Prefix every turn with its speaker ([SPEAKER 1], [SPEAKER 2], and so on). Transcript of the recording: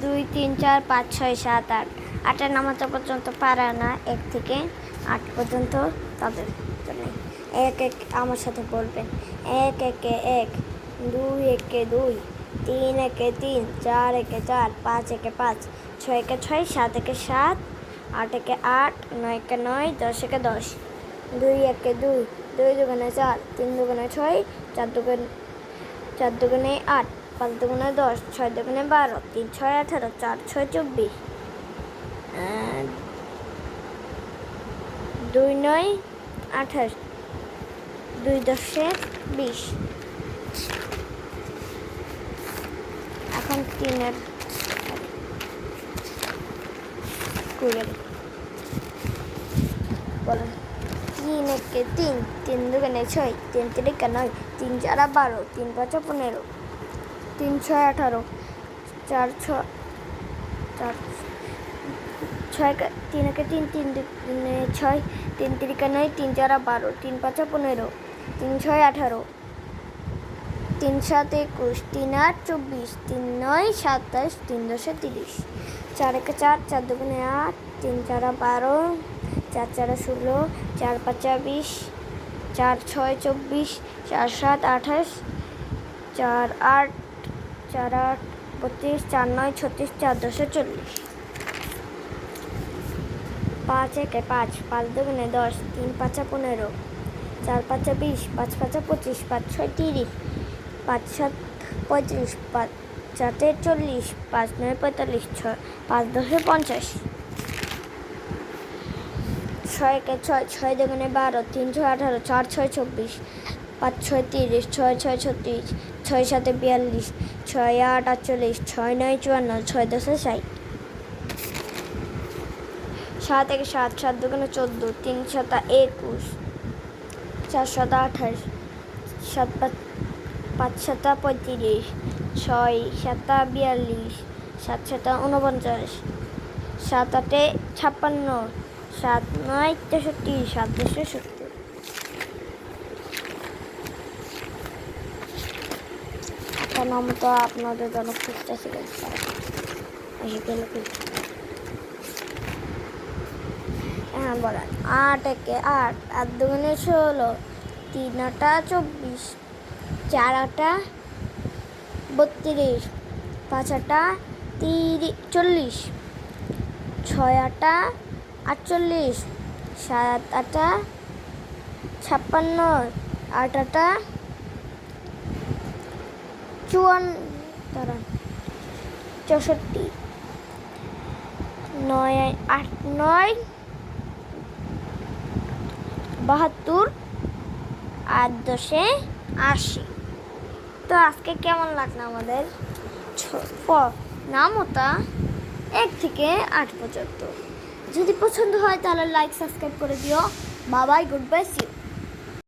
[SPEAKER 1] 2 3 4 5 6 7 8 8 নামাতে পর্যন্ত পারা না 1 থেকে 8 পর্যন্ত তাদের জন্য 1 1 আমার সাথে বলবেন 1 1 1 2 1 2 3 1 3 4 1 4 5 1 5 6 1 6 7 1 7 8 1 8 9 1 9 10 1 10 2 1 2 2 দুগুণে 4 3 দুগুণে 6 4 দুগুণে 8 5 দুগুণে 10 6 দুগুণে 12 3 6 18 4 6 24 2 9 28 2 10 20 এখন 3 করে বলেন 3 1 3 3 দুগুণে 6 3 3 9 3 4 12 3 5 15 3 6 18 4 6 4 6 3 1 3 3 দুগুণে 6 3 3 9 3 4 12 3 5 15 3 6 18 3 7 21 3 8 24 3 9 27 3 10 30 4 1 4 4 দুগুণে 8 3 4 12 4 4 16 4 5 20 4 6 24 4 7 28 4 8 4 8 32 4 9 36 4 10 40 5 1 5 5 দুগুণে 10 3 5 15 4 5 20 5 5 25 5 6 30 5 7 35 5 7 40 5 9 45 5 10 50 6 1 6 6 দুগুণে 12 3 6 18 4 6 24 5 6 30 6 6 36 6 7 42 6 8 48 6 9 54 6 10 60 7 1 7 7 দুগুণে 14 3 7 21 4 7 28 7 5 7 35 6 7 42 7 7 49 7 8 56 7 9 63 7 10 70 এখন আমি তো আপনাদের জন্য খুঁজতেছি হ্যাঁ বলেন 8 1 8 8 দুগুণে 16 3 8 24 4 8 32 5 8 40 6 8 48 7 8 56 8 8 54 64 9 8 9 72 8 10 80 তো আজকে কেমন লাগলো আমাদের নামতা 1 থেকে 8 পর্যন্ত যদি পছন্দ হয় তাহলে লাইক সাবস্ক্রাইব করে দিও বাবাই গুড বাই সি